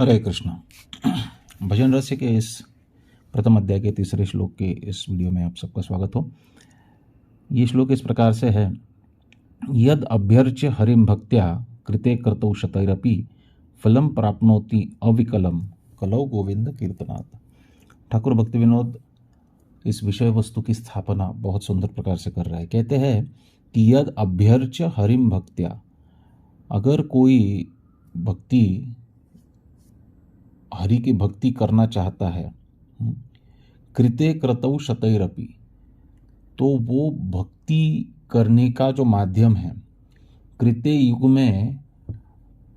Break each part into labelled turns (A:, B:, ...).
A: हरे कृष्ण। भजन रहस्य के इस प्रथम अध्याय के तीसरे श्लोक के इस वीडियो में आप सबका स्वागत हो। ये श्लोक इस प्रकार से है, यद अभ्यर्च्य हरिम भक्त्या कृते कर्तौ शतैरपि फलम प्राप्नोति अविकलम कलौ गोविंद कीर्तनात्। ठाकुर भक्ति विनोद इस विषय वस्तु की स्थापना बहुत सुंदर प्रकार से कर रहा है। कहते हैं कि यद अभ्यर्च्य हरिम भक्त्या, अगर कोई भक्ति हरि की भक्ति करना चाहता है, कृते क्रतौ शतैरपि, तो वो भक्ति करने का जो माध्यम है, कृते युग में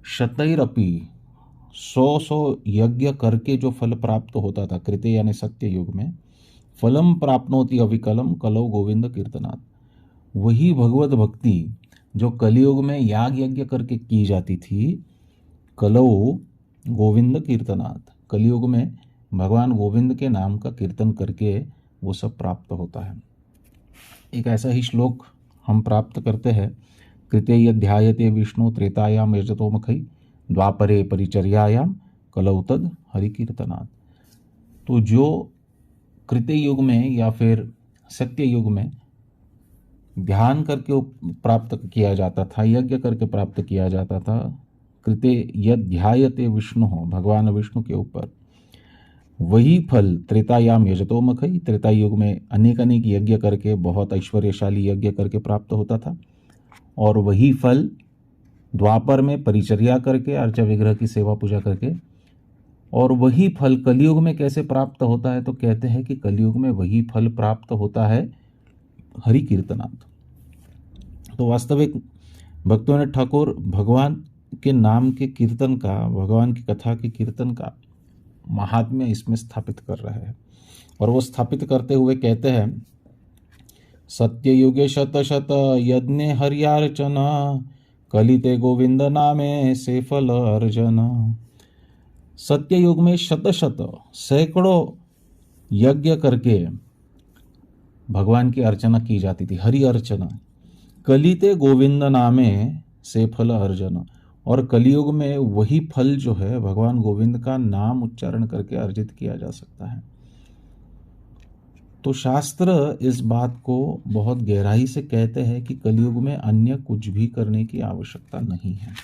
A: शतैरपि 100 यज्ञ करके जो फल प्राप्त होता था, कृते यानी सत्य युग में, फलम प्राप्नोति अविकलम कलौ गोविंद कीर्तनात्। वही भगवत भक्ति जो कलियुग में याग यज्ञ करके की जाती थी, कलौ गोविंद कीर्तनात्, कलियुग में भगवान गोविंद के नाम का कीर्तन करके वो सब प्राप्त होता है। एक ऐसा ही श्लोक हम प्राप्त करते हैं, कृते यध्यायते विष्णु त्रेतायाम यजतोमुखै द्वापरे परिचर्यायाम कलौ तद हरि कीर्तनात्। तो जो कृते युग में या फिर सत्य युग में ध्यान करके प्राप्त किया जाता था, यज्ञ करके प्राप्त किया जाता था, कृते यध्यायते विष्णु हो, भगवान विष्णु के ऊपर, वही फल त्रेतायाम यजतोमुखै, त्रेता युग में अनेक अनेक यज्ञ करके, बहुत ऐश्वर्यशाली यज्ञ करके प्राप्त होता था, और वही फल द्वापर में परिचर्या करके, अर्चा विग्रह की सेवा पूजा करके, और वही फल कलियुग में कैसे प्राप्त होता है, तो कहते हैं कि कलियुग में वही फल प्राप्त होता है हरि कीर्तनात्। तो वास्तविक भक्तों ने ठाकुर भगवान के नाम के कीर्तन का, भगवान की कथा के कीर्तन का महात्म्य इसमें स्थापित कर रहे हैं। और वो स्थापित करते हुए कहते हैं, सत्य युगे शत शत यज्ञ हर्यार्चना कलिते गोविंद नामे से फल अर्जन। सत्य युग में शत शत सैकड़ों यज्ञ करके भगवान की अर्चना की जाती थी, हरि अर्चना। कलिते गोविंद नामे से फल अर्जन, और कलियुग में वही फल जो है भगवान गोविंद का नाम उच्चारण करके अर्जित किया जा सकता है। तो शास्त्र इस बात को बहुत गहराई से कहते हैं कि कलियुग में अन्य कुछ भी करने की आवश्यकता नहीं है।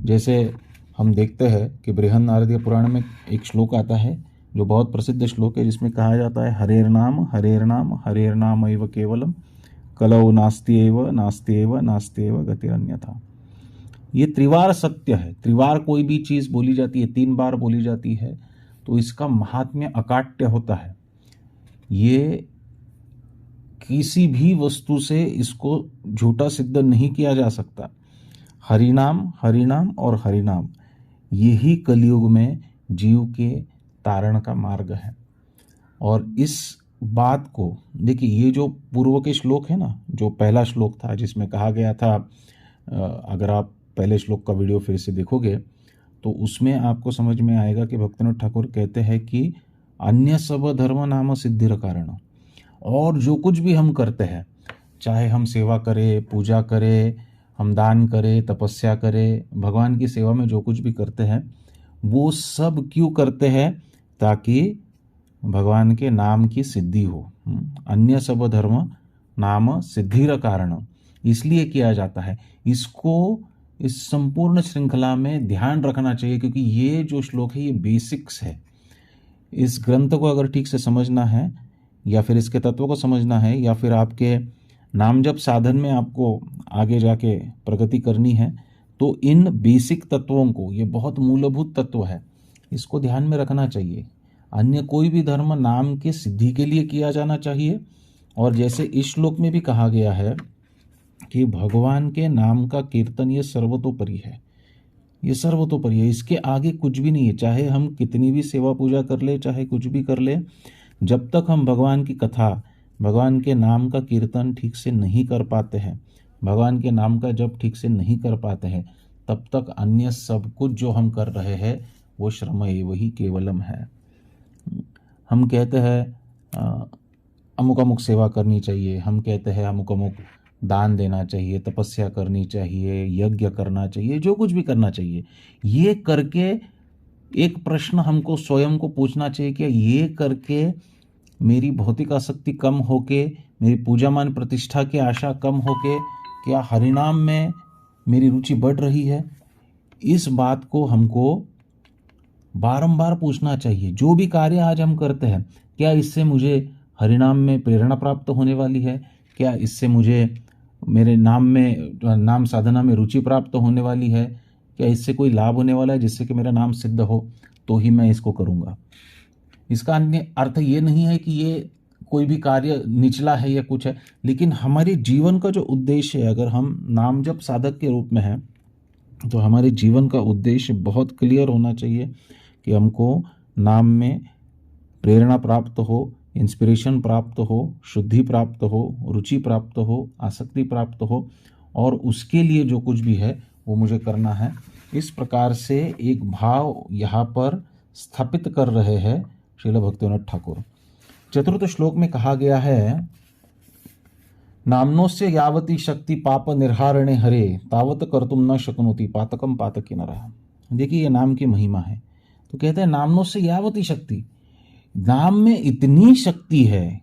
A: जैसे हम देखते हैं कि बृहन्नारदीय पुराण में एक श्लोक आता है जो बहुत प्रसिद्ध श्लोक है, जिसमें कहा जाता है, हरेर्नाम हरेर्नाम हरेर्नाम एव केवलम कलौ नास्त्येव नास्त्येव नास्त्येव गतिरन्यथा। ये त्रिवार सत्य है। त्रिवार कोई भी चीज़ बोली जाती है, 3 बार बोली जाती है, तो इसका महात्म्य अकाट्य होता है। ये किसी भी वस्तु से इसको झूठा सिद्ध नहीं किया जा सकता। हरिनाम हरिनाम और हरिनाम, यही कलियुग में जीव के तारण का मार्ग है। और इस बात को देखिए, ये जो पूर्व के श्लोक है ना, जो पहला श्लोक था जिसमें कहा गया था, अगर आप पहले श्लोक का वीडियो फिर से देखोगे तो उसमें आपको समझ में आएगा कि भक्तिनाथ ठाकुर कहते हैं कि अन्य सब धर्म नाम सिद्धिर कारण। और जो कुछ भी हम करते हैं, चाहे हम सेवा करें, पूजा करें, हम दान करें, तपस्या करें, भगवान की सेवा में जो कुछ भी करते हैं, वो सब क्यों करते हैं? ताकि भगवान के नाम की सिद्धि हो। अन्य सब धर्म नाम सिद्धिर कारण, इसलिए किया जाता है। इसको इस संपूर्ण श्रृंखला में ध्यान रखना चाहिए, क्योंकि ये जो श्लोक है ये बेसिक्स है। इस ग्रंथ को अगर ठीक से समझना है, या फिर इसके तत्वों को समझना है, या फिर आपके नाम जप साधन में आपको आगे जाके प्रगति करनी है, तो इन बेसिक तत्वों को, ये बहुत मूलभूत तत्व है, इसको ध्यान में रखना चाहिए। अन्य कोई भी धर्म नाम के सिद्धि के लिए किया जाना चाहिए। और जैसे इस श्लोक में भी कहा गया है कि भगवान के नाम का कीर्तन ये सर्वतोपरि है, ये सर्वतोपरि है, इसके आगे कुछ भी नहीं है। चाहे हम कितनी भी सेवा पूजा कर ले, चाहे कुछ भी कर ले, जब तक हम भगवान की कथा, भगवान के नाम का कीर्तन ठीक से नहीं कर पाते हैं, भगवान के नाम का जप ठीक से नहीं कर पाते हैं, तब तक अन्य सब कुछ जो हम कर रहे हैं वो श्रम एव ही केवलम है। हम कहते हैं अमुक अमुक सेवा करनी चाहिए, हम कहते हैं अमुक अमुक दान देना चाहिए, तपस्या करनी चाहिए, यज्ञ करना चाहिए, जो कुछ भी करना चाहिए। ये करके एक प्रश्न हमको स्वयं को पूछना चाहिए कि ये करके मेरी भौतिक आसक्ति कम होके, मेरी पूजामान प्रतिष्ठा की आशा कम होके क्या हरिनाम में मेरी रुचि बढ़ रही है? इस बात को हमको बारंबार पूछना चाहिए। जो भी कार्य आज हम करते हैं, क्या इससे मुझे हरिनाम में प्रेरणा प्राप्त होने वाली है? क्या इससे मुझे मेरे नाम साधना में रुचि प्राप्त होने वाली है? क्या इससे कोई लाभ होने वाला है जिससे कि मेरा नाम सिद्ध हो? तो ही मैं इसको करूँगा। इसका अन्य अर्थ ये नहीं है कि ये कोई भी कार्य निचला है या कुछ है, लेकिन हमारे जीवन का जो उद्देश्य है, अगर हम नाम जप साधक के रूप में हैं, तो हमारे जीवन का उद्देश्य बहुत क्लियर होना चाहिए कि हमको नाम में प्रेरणा प्राप्त हो, इंस्पिरेशन प्राप्त हो, शुद्धि प्राप्त हो, रुचि प्राप्त हो, आसक्ति प्राप्त हो, और उसके लिए जो कुछ भी है वो मुझे करना है। इस प्रकार से एक भाव यहाँ पर स्थापित कर रहे हैं श्रील भक्तिविनोद ठाकुर। चतुर्थ श्लोक में कहा गया है, नाम्नोस्य यावती शक्ति पाप निर्हारणे हरे तावत कर्तुम न शक्नोति पातकम पातकी नरः। देखिए ये नाम की महिमा है। तो कहते हैं नाम्नोस्य यावती शक्ति, नाम में इतनी शक्ति है।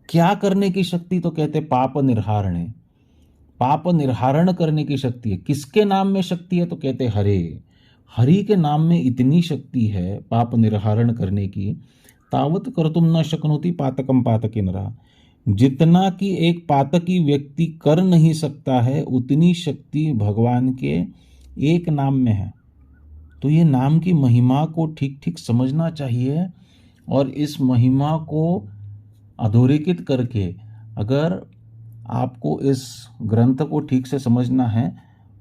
A: क्या करने की शक्ति? तो कहते पाप निर्हारणे, पाप निर्हारण करने की शक्ति है। किसके नाम में शक्ति है? तो कहते हरे, हरि के नाम में इतनी शक्ति है पाप निर्हारण करने की। तावत कर्तुम न शक्नोति पातकम पातकी नरः, जितना कि एक पातकी व्यक्ति कर नहीं सकता है उतनी शक्ति भगवान के एक नाम में है। तो ये नाम की महिमा को ठीक ठीक समझना चाहिए, और इस महिमा को अधोरेखित करके अगर आपको इस ग्रंथ को ठीक से समझना है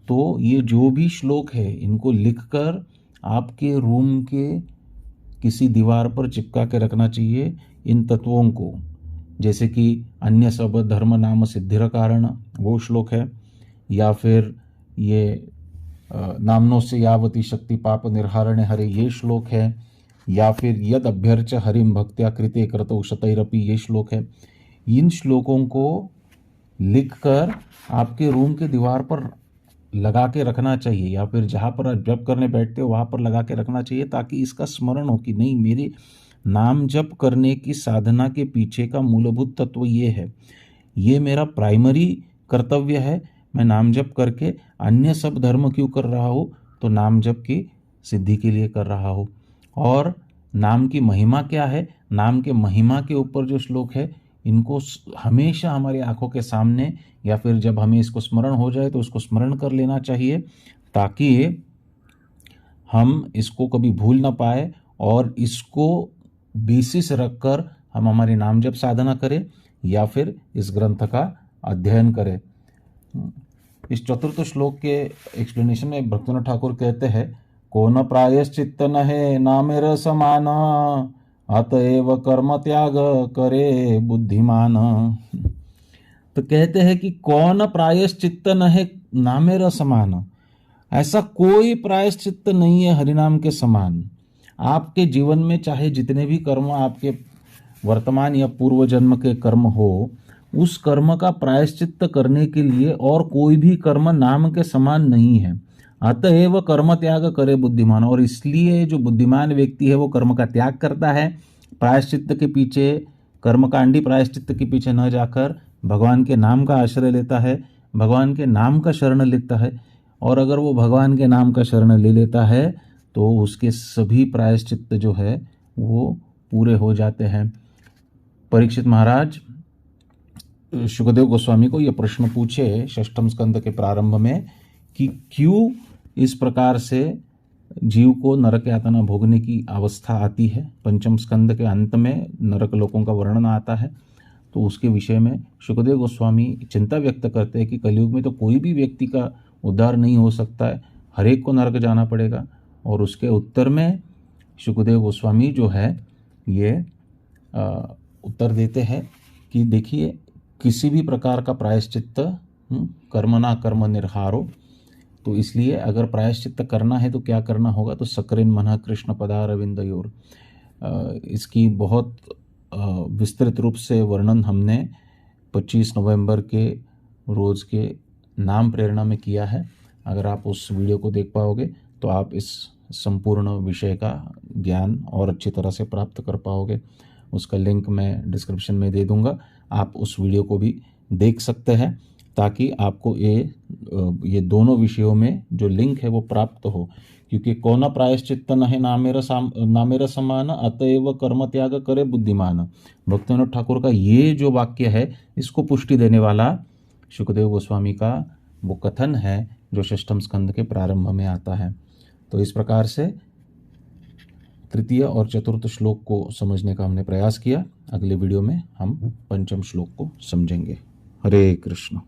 A: तो ये जो भी श्लोक है इनको लिखकर आपके रूम के किसी दीवार पर चिपका के रखना चाहिए इन तत्वों को। जैसे कि अन्य सब धर्म नाम सिद्धिर कारण वो श्लोक है, या फिर ये नामनों से यावती शक्ति पाप निर्हारणे हरे ये श्लोक है, या फिर यद अभ्यर्च हरिम भक्त्या कृते कृतौ शतैरपि ये श्लोक है। इन श्लोकों को लिखकर आपके रूम के दीवार पर लगा के रखना चाहिए, या फिर जहाँ पर आप जप करने बैठते हो वहाँ पर लगा के रखना चाहिए, ताकि इसका स्मरण हो कि नहीं, मेरे नाम जप करने की साधना के पीछे का मूलभूत तत्व ये है, ये मेरा प्राइमरी कर्तव्य है। मैं नाम जप करके अन्य सब धर्म क्यों कर रहा हूँ? तो नाम जप की सिद्धि के लिए कर रहा हूँ। और नाम की महिमा क्या है? नाम के महिमा के ऊपर जो श्लोक है इनको हमेशा हमारी आंखों के सामने, या फिर जब हमें इसको स्मरण हो जाए तो उसको स्मरण कर लेना चाहिए, ताकि हम इसको कभी भूल ना पाए, और इसको बेसिस रखकर हम हमारी नाम जप साधना करें या फिर इस ग्रंथ का अध्ययन करें। इस चतुर्थ श्लोक के एक्सप्लेनेशन में भक्तिविनोद ठाकुर कहते हैं, को न प्रायश्चित्त न है नामेर समान, अतएव कर्म त्याग करे बुद्धिमान। तो कहते हैं कि कौन प्रायश्चित्त न है नामेर समान, ऐसा कोई प्रायश्चित्त नहीं है हरिनाम के समान। आपके जीवन में चाहे जितने भी कर्म आपके वर्तमान या पूर्व जन्म के कर्म हो, उस कर्म का प्रायश्चित्त करने के लिए और कोई भी कर्म नाम के समान नहीं है। अतएव कर्म त्याग करे बुद्धिमान, और इसलिए जो बुद्धिमान व्यक्ति है वो कर्म का त्याग करता है, प्रायश्चित्त के पीछे, कर्मकांडी प्रायश्चित्त के पीछे न जाकर भगवान के नाम का आश्रय लेता है, भगवान के नाम का शरण लेता है। और अगर वो भगवान के नाम का शरण ले लेता है तो उसके सभी प्रायश्चित्त जो है वो पूरे हो जाते हैं। परीक्षित महाराज शुकदेव गोस्वामी को यह प्रश्न पूछे षष्ठम स्कंद के प्रारंभ में कि क्यों इस प्रकार से जीव को नरक यातना भोगने की अवस्था आती है। पंचम स्कंद के अंत में नरक लोकों का वर्णन आता है, तो उसके विषय में शुकदेव गोस्वामी चिंता व्यक्त करते हैं कि कलयुग में तो कोई भी व्यक्ति का उद्धार नहीं हो सकता है, हर एक को नरक जाना पड़ेगा। और उसके उत्तर में शुकदेव गोस्वामी जो है ये उत्तर देते हैं कि देखिए, किसी भी प्रकार का प्रायश्चित्त कर्मणा कर्म निर्हारो, तो इसलिए अगर प्रायश्चित्त करना है तो क्या करना होगा? तो सकरिन मनः कृष्ण पदारविंदयोर। इसकी बहुत विस्तृत रूप से वर्णन हमने 25 नवंबर के रोज़ के नाम प्रेरणा में किया है। अगर आप उस वीडियो को देख पाओगे तो आप इस संपूर्ण विषय का ज्ञान और अच्छी तरह से प्राप्त कर पाओगे। उसका लिंक मैं डिस्क्रिप्शन में दे दूंगा, आप उस वीडियो को भी देख सकते हैं ताकि आपको ये दोनों विषयों में जो लिंक है वो प्राप्त हो। क्योंकि कौन प्रायश्चित्त नहे नामेर समान, अतएव कर्म त्याग करे बुद्धिमान। भक्तिविनोद ठाकुर का ये जो वाक्य है इसको पुष्टि देने वाला शुकदेव गोस्वामी का वो कथन है जो षष्ठम स्कंद के प्रारंभ में आता है। तो इस प्रकार से तृतीय और चतुर्थ श्लोक को समझने का हमने प्रयास किया। अगले वीडियो में हम पंचम श्लोक को समझेंगे। हरे कृष्ण।